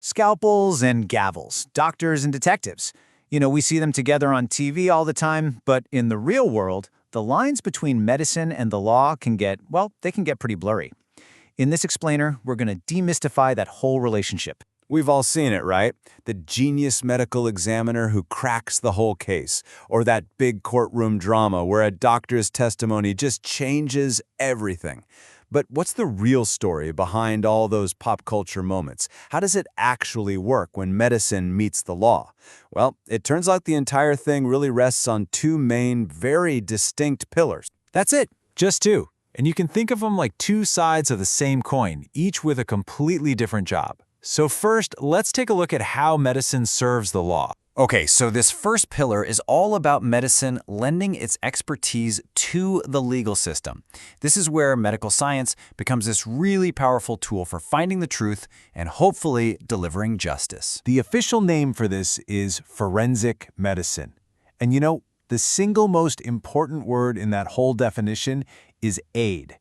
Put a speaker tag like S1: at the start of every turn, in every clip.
S1: Scalpels and gavels, doctors and detectives. We see them together on TV all the time, but in the real world, the lines between medicine and the law they can get pretty blurry. In this explainer, we're going to demystify that whole relationship.
S2: We've all seen it, right? The genius medical examiner who cracks the whole case, or that big courtroom drama where a doctor's testimony just changes everything. But what's the real story behind all those pop culture moments? How does it actually work when medicine meets the law? Well, it turns out the entire thing really rests on two main, very distinct pillars.
S3: That's it, just two. And you can think of them like two sides of the same coin, each with a completely different job. So first, let's take a look at how medicine serves the law.
S4: Okay, so this first pillar is all about medicine lending its expertise to the legal system. This is where medical science becomes this really powerful tool for finding the truth and hopefully delivering justice.
S3: The official name for this is forensic medicine. And the single most important word in that whole definition is aid.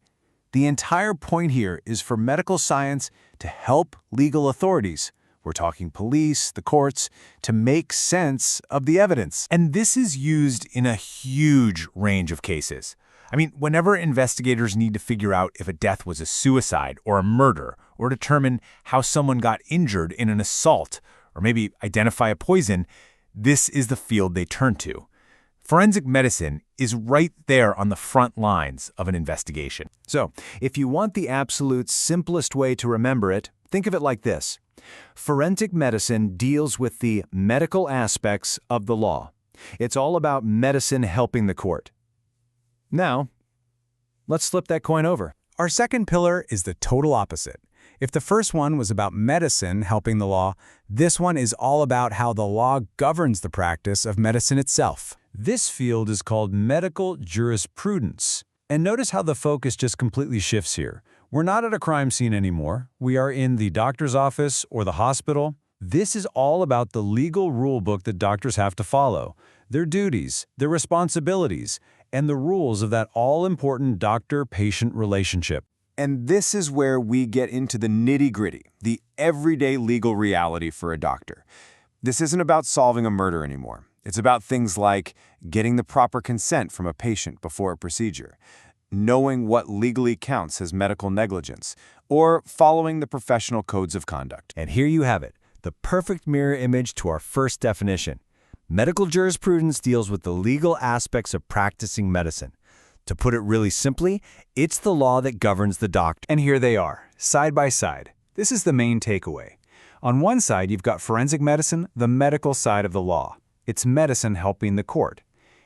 S3: The entire point here is for medical science to help legal authorities, we're talking police, the courts, to make sense of the evidence.
S1: And this is used in a huge range of cases. Whenever investigators need to figure out if a death was a suicide or a murder, or determine how someone got injured in an assault, or maybe identify a poison, this is the field they turn to. Forensic medicine is right there on the front lines of an investigation.
S3: So, if you want the absolute simplest way to remember it, think of it like this. Forensic medicine deals with the medical aspects of the law. It's all about medicine helping the court. Now, let's flip that coin over.
S5: Our second pillar is the total opposite. If the first one was about medicine helping the law, this one is all about how the law governs the practice of medicine itself. This field is called medical jurisprudence. And notice how the focus just completely shifts here. We're not at a crime scene anymore. We are in the doctor's office or the hospital. This is all about the legal rule book that doctors have to follow, their duties, their responsibilities, and the rules of that all-important doctor-patient relationship.
S2: And this is where we get into the nitty-gritty, the everyday legal reality for a doctor. This isn't about solving a murder anymore. It's about things like getting the proper consent from a patient before a procedure, knowing what legally counts as medical negligence, or following the professional codes of conduct.
S3: And here you have it, the perfect mirror image to our first definition. Medical jurisprudence deals with the legal aspects of practicing medicine. To put it really simply, it's the law that governs the doctor.
S5: And here they are, side by side. This is the main takeaway. On one side, you've got forensic medicine, the medical side of the law. It's medicine helping the court.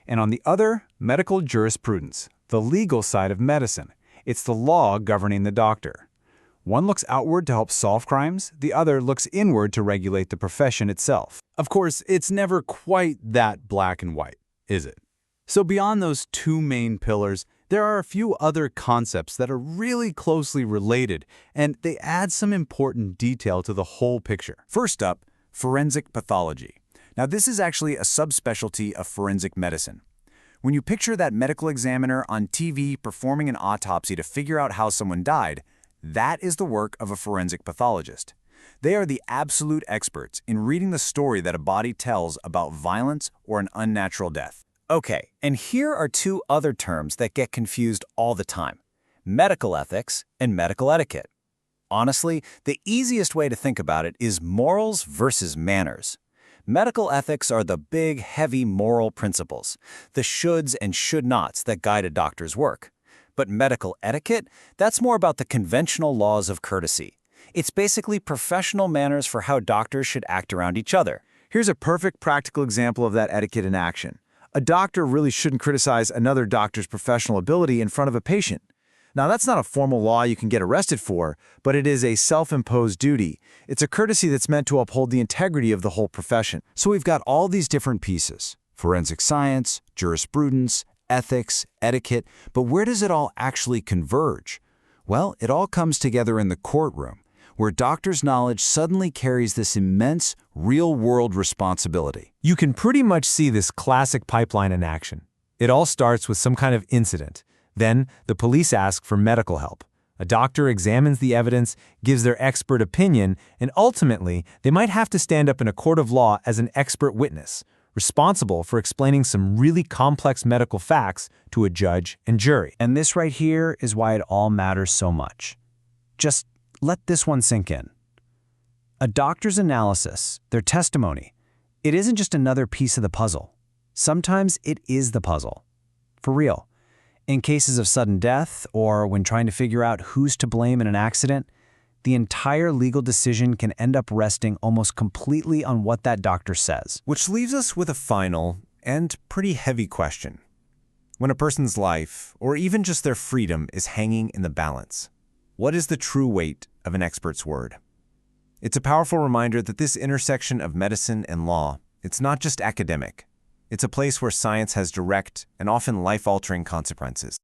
S5: And on the other, medical jurisprudence, the legal side of medicine. It's the law governing the doctor. One looks outward to help solve crimes, the other looks inward to regulate the profession itself.
S2: Of course, it's never quite that black and white, is it? So beyond those two main pillars, there are a few other concepts that are really closely related, and they add some important detail to the whole picture.
S1: First up, forensic pathology. Now, this is actually a subspecialty of forensic medicine. When you picture that medical examiner on TV performing an autopsy to figure out how someone died, that is the work of a forensic pathologist. They are the absolute experts in reading the story that a body tells about violence or an unnatural death. Okay, and here are two other terms that get confused all the time: medical ethics and medical etiquette. Honestly, the easiest way to think about it is morals versus manners. Medical ethics are the big, heavy moral principles, the shoulds and should-nots that guide a doctor's work. But medical etiquette, that's more about the conventional laws of courtesy. It's basically professional manners for how doctors should act around each other.
S3: Here's a perfect practical example of that etiquette in action. A doctor really shouldn't criticize another doctor's professional ability in front of a patient. Now, that's not a formal law you can get arrested for, but it is a self-imposed duty. It's a courtesy that's meant to uphold the integrity of the whole profession. So we've got all these different pieces: forensic science, jurisprudence, ethics, etiquette, but where does it all actually converge? Well, it all comes together in the courtroom, where doctors' knowledge suddenly carries this immense, real-world responsibility.
S5: You can pretty much see this classic pipeline in action. It all starts with some kind of incident. Then, the police ask for medical help.
S3: A doctor examines the evidence, gives their expert opinion, and ultimately, they might have to stand up in a court of law as an expert witness, responsible for explaining some really complex medical facts to a judge and jury.
S4: And this right here is why it all matters so much. Just let this one sink in. A doctor's analysis, their testimony, it isn't just another piece of the puzzle. Sometimes it is the puzzle. For real. In cases of sudden death or when trying to figure out who's to blame in an accident, the entire legal decision can end up resting almost completely on what that doctor says.
S1: Which leaves us with a final and pretty heavy question. When a person's life, or even just their freedom, is hanging in the balance, what is the true weight of an expert's word? It's a powerful reminder that this intersection of medicine and law, it's not just academic. It's a place where science has direct and often life-altering consequences.